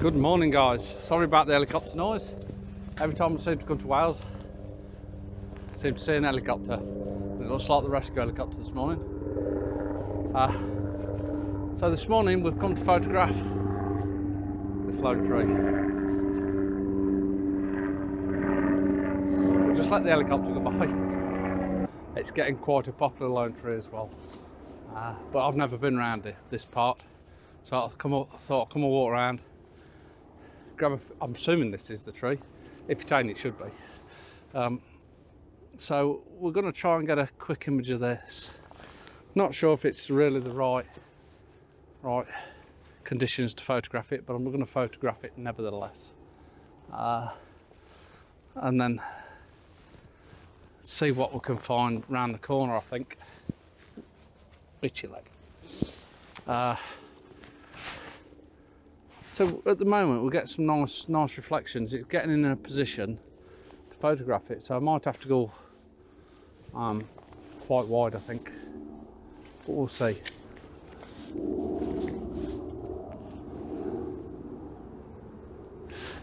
Good morning, guys. Sorry about the helicopter noise. Every time I seem to come to Wales, I seem to see an helicopter. It looks like the rescue helicopter this morning. So this morning we've come to photograph this lone tree. We'll just let the helicopter go by. It's getting quite a popular lone tree as well. But I've never been around this part, so I thought I'd come and walk around. I'm assuming this is the tree. If it's ain't, it should be. So we're going to try and get a quick image of this. Not sure if it's really the right conditions to photograph it, but I'm going to photograph it nevertheless. And then see what we can find round the corner, I think. Itchy leg. So at the moment we'll get some nice reflections. It's getting in a position to photograph it, so I might have to go quite wide, I think, but we'll see.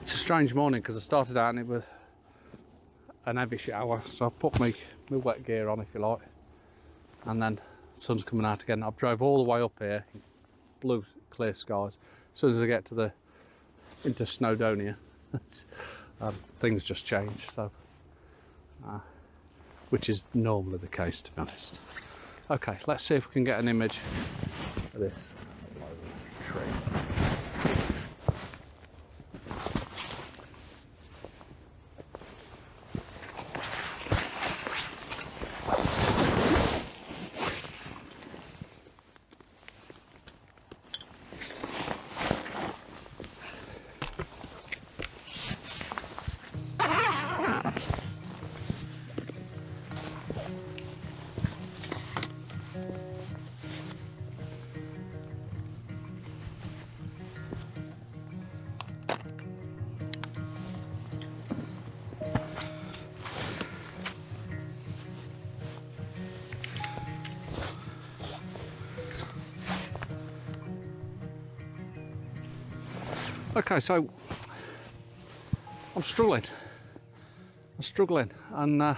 It's a strange morning because I started out and it was an heavy shower, so I put my wet gear on, if you like, and then the sun's coming out again. I've drove all the way up here, blue clear skies. As soon as I get into Snowdonia, things just change. So, which is normally the case, to be honest. Okay, let's see if we can get an image of this tree. Okay, so I'm struggling, and I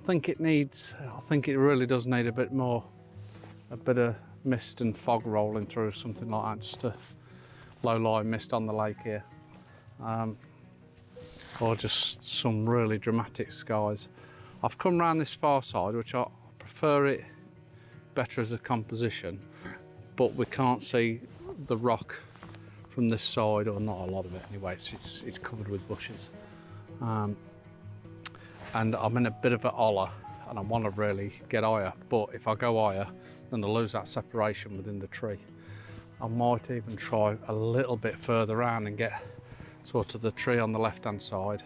think it really does need a bit of mist and fog rolling through, something like that, just a low-lying mist on the lake here, or just some really dramatic skies. I've come round this far side, which I prefer it better as a composition, but we can't see the rock from this side, or not a lot of it anyway. It's covered with bushes, and I'm in a bit of a holler and I want to really get higher, but if I go higher then I lose that separation within the tree. I might even try a little bit further around and get sort of the tree on the left hand side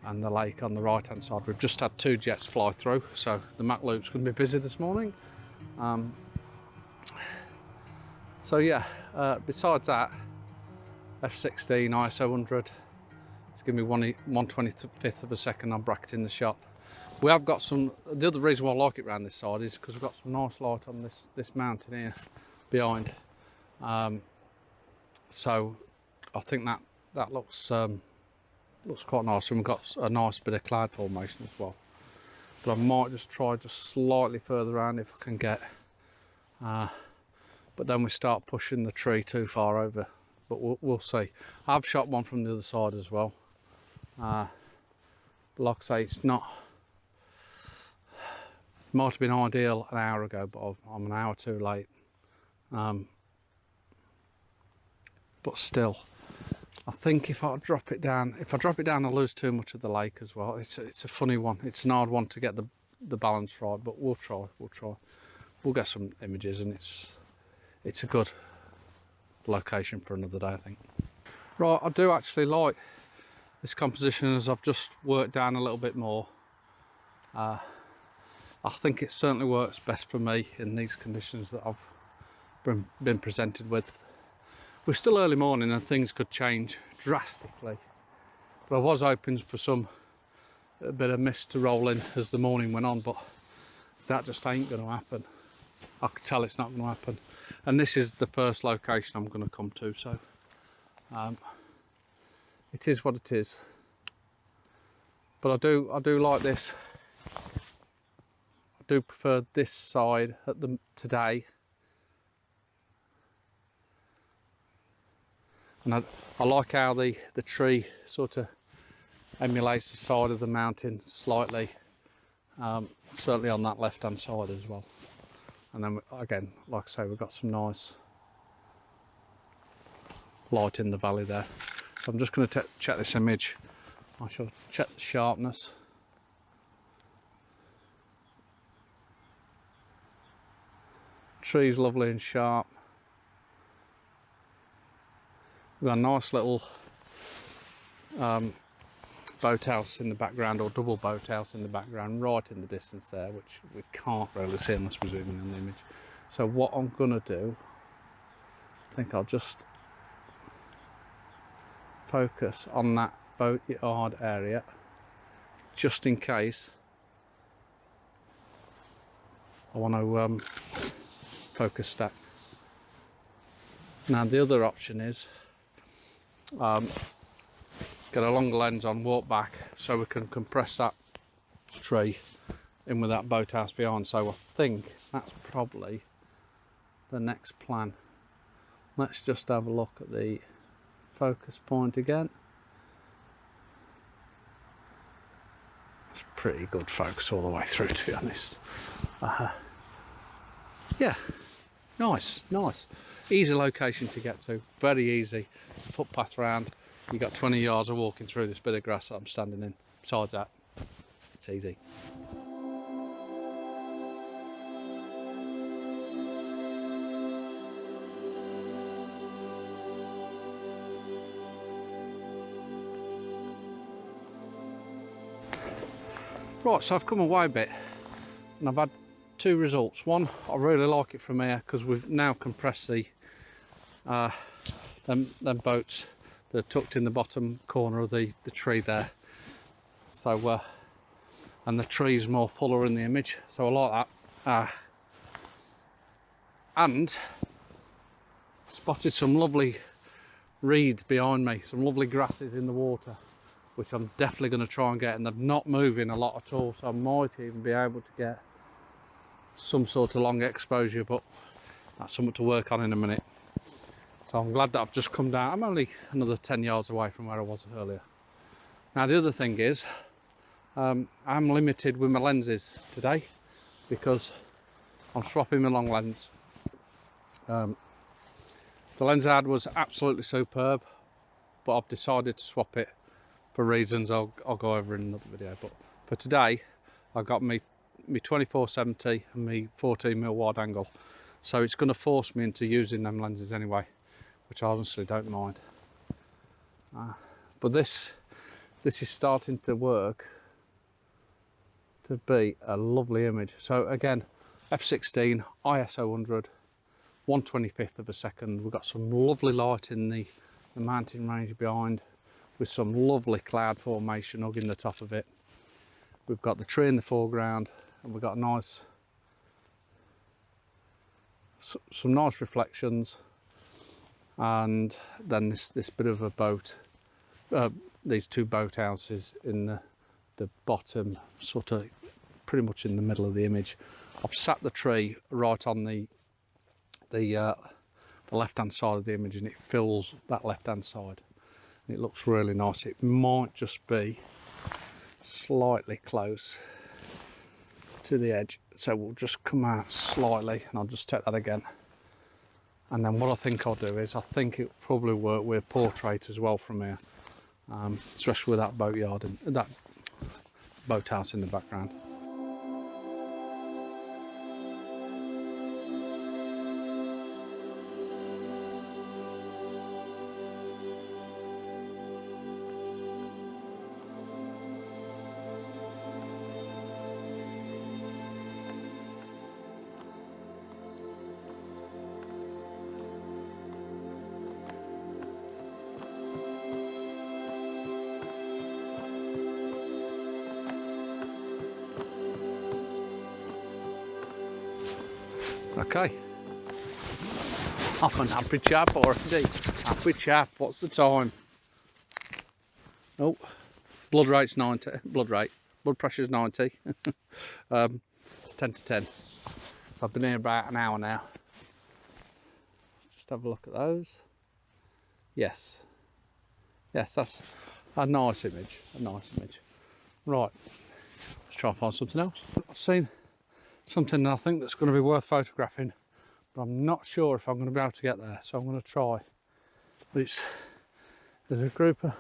and the lake on the right hand side. We've just had 2 jets fly through, so the Mac Loop's going to be busy this morning. So yeah, besides that, f16 ISO 100, it's giving me 1/25th of a second I'm bracketing the shot. We have got some, the other reason why I like it around this side is because we've got some nice light on this mountain here behind, so I think that looks quite nice, and we've got a nice bit of cloud formation as well. But I might just try slightly further around if I can get, but then we start pushing the tree too far over. But we'll see. I've shot one from the other side as well. Like I say, it's not. It might have been ideal an hour ago, but I'm an hour too late. But still, I think if I drop it down, I lose too much of the lake as well. It's a funny one. It's an hard one to get the balance right, but we'll try. We'll get some images, and it's a good location for another day, I think. Right, I do actually like this composition as I've just worked down a little bit more. I think it certainly works best for me in these conditions that I've been presented with. We're still early morning and things could change drastically, but I was hoping for a bit of mist to roll in as the morning went on, but that just ain't going to happen. I can tell it's not going to happen. And this is the first location I'm going to come to, so It is what it is. But I do like this. I do prefer this side at the today. And I like how the tree sort of emulates the side of the mountain slightly, certainly on that left hand side as well. And then again, like I say, we've got some nice light in the valley there. So I'm just going to check this image. I shall check the sharpness. Tree's lovely and sharp. We've got a nice little boathouse in the background, or double boathouse in the background, right in the distance there, which we can't really see unless we're zooming in the image. So what I'm going to do, I think I'll just focus on that boatyard area, just in case I want to focus that. Now the other option is get a longer lens on, walk back, so we can compress that tree in with that boathouse behind. So I think that's probably the next plan. Let's just have a look at the focus point again. It's pretty good focus all the way through, to be honest. Yeah, nice. Easy location to get to, very easy. It's a footpath round. You got 20 yards of walking through this bit of grass that I'm standing in. Besides that, it's easy. Right, so I've come away a bit and I've had two results. One, I really like it from here because we've now compressed the them boats that are tucked in the bottom corner of the tree there. So and the tree's more fuller in the image, so I like that. And spotted some lovely reeds behind me, some lovely grasses in the water, which I'm definitely going to try and get, and they're not moving a lot at all, so I might even be able to get some sort of long exposure, but that's something to work on in a minute. So I'm glad that I've just come down. I'm only another 10 yards away from where I was earlier. Now the other thing is, I'm limited with my lenses today because I'm swapping my long lens. The lens I had was absolutely superb, but I've decided to swap it for reasons I'll go over in another video. But for today, I got me 24-70 and me 14mm wide angle, so it's going to force me into using them lenses anyway, which I honestly don't mind. But this is starting to work to be a lovely image. So again, f/16 ISO 100, 1/25 of a second. We've got some lovely light in the mountain range behind, with some lovely cloud formation hugging the top of it. We've got the tree in the foreground, and we've got some nice reflections, and then this bit of a boat, these two boathouses in the bottom, sort of pretty much in the middle of the image. I've sat the tree right on the left hand side of the image, and it fills that left hand side. It looks really nice. It might just be slightly close to the edge, so we'll just come out slightly, and I'll just take that again. And then what I think I'll do is, I think it'll probably work with portrait as well from here, especially with that boatyard and that boathouse in the background. Okay, I'm an happy chap already. Happy chap. What's the time? Oh, blood rate's 90. Blood pressure's 90. It's 10 to 10. So I've been here about an hour now. Just have a look at those. Yes. Yes, that's a nice image. Right. Let's try and find something else. I've seen something I think that's going to be worth photographing, but I'm not sure if I'm going to be able to get there, so I'm going to try. But there's a group of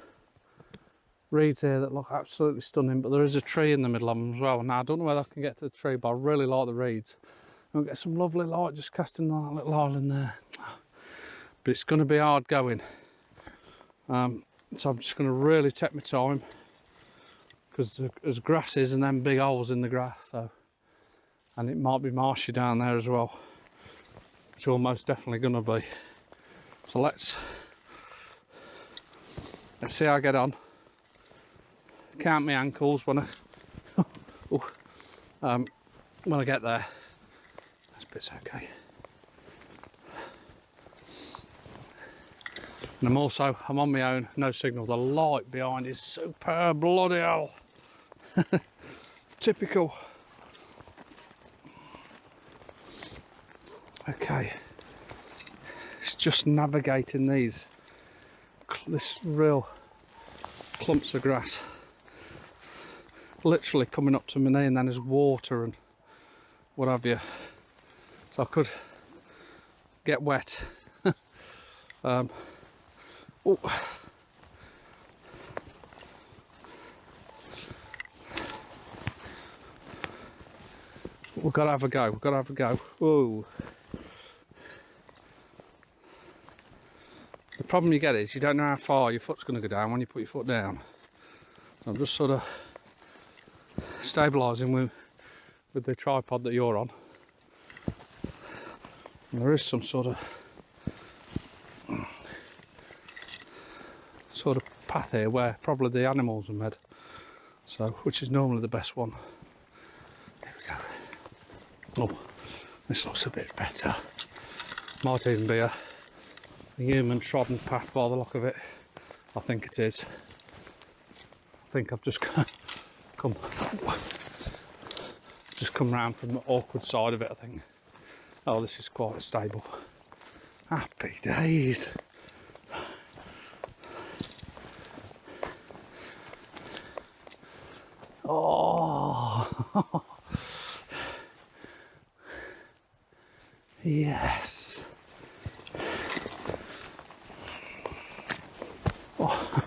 reeds here that look absolutely stunning, but there is a tree in the middle of them as well. Now I don't know whether I can get to the tree, but I really like the reeds. I'll get some lovely light just casting that little island there. But it's going to be hard going. So I'm just going to really take my time, because there's grasses and then big holes in the grass, so, and it might be marshy down there as well, which will most definitely going to be. So let's see how I get on. Count my ankles when I get there. This bit's okay. And I'm on my own, no signal. The light behind is superb, bloody hell. Typical. Okay. It's just navigating this real clumps of grass. Literally coming up to my knee, and then there's water and what have you. So I could get wet. Oh. We've got to have a go. Whoa. The problem you get is you don't know how far your foot's going to go down when you put your foot down. So I'm just sort of stabilising with the tripod that you're on. And there is some sort of path here where probably the animals are made, so which is normally the best one. Here we go. Oh, this looks a bit better. Might even be a human trodden path by the look of it. I think it is. I think I've just come round from the awkward side of it, I think. Oh, this is quite stable. Happy days. Oh, yes. Oh.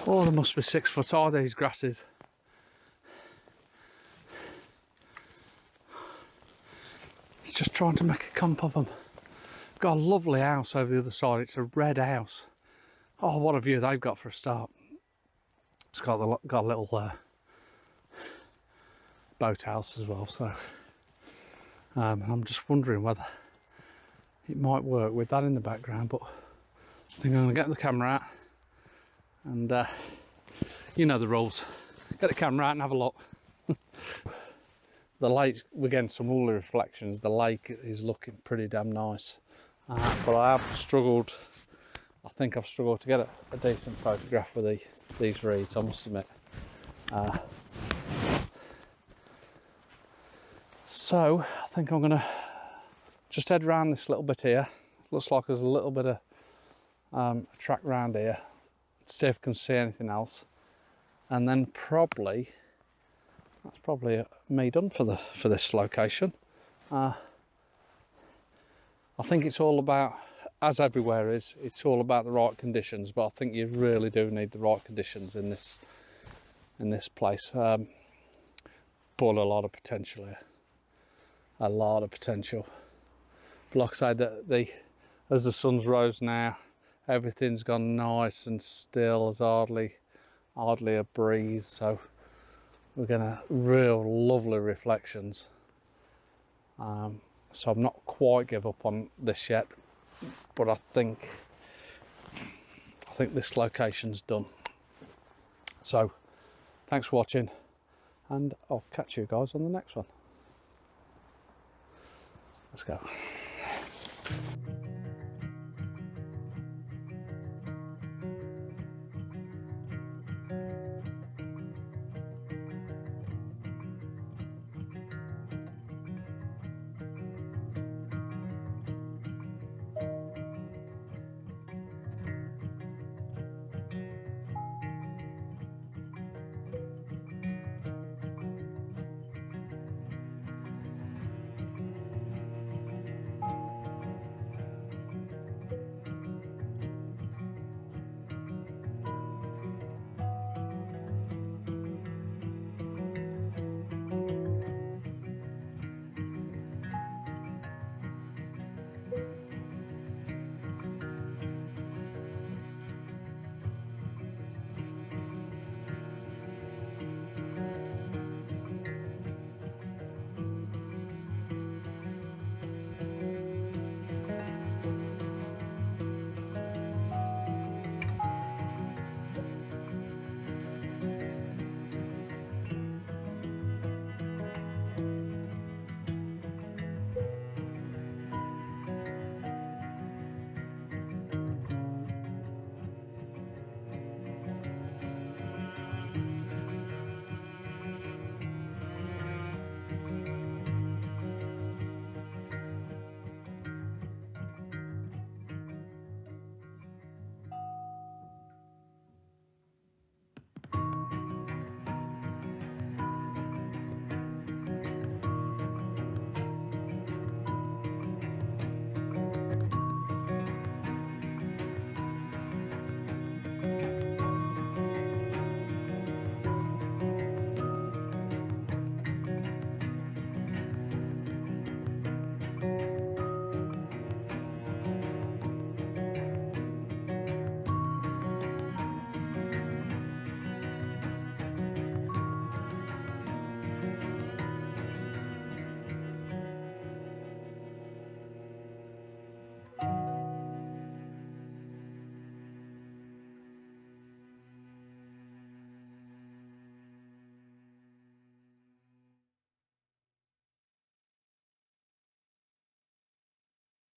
Oh, there must be 6 foot high, these grasses. It's just trying to make a clump of them. Got a lovely house over the other side. It's a red house. Oh, what a view they've got for a start. It's got a little boat house as well. So I'm just wondering whether it might work with that in the background. But I think I'm going to get the camera out. And you know the rules. Get the camera out and have a look. The lake, we're getting some lovely reflections. The lake is looking pretty damn nice. But I have struggled, I think I've struggled to get a decent photograph with these reeds, I must admit. So I think I'm going to just head round this little bit here. Looks like there's a little bit of a track round here. See if I can see anything else. And then that's probably me done for this location. I think it's all about, as everywhere is, it's all about the right conditions, but I think you really do need the right conditions in this place. But a lot of potential here. A lot of potential. But like I say, as the sun's rose now, everything's gone nice and still. There's hardly a breeze, so we're getting real lovely reflections. So I'm not quite give up on this yet, but I think this location's done. So Thanks for watching, and I'll catch you guys on the next one. Let's go.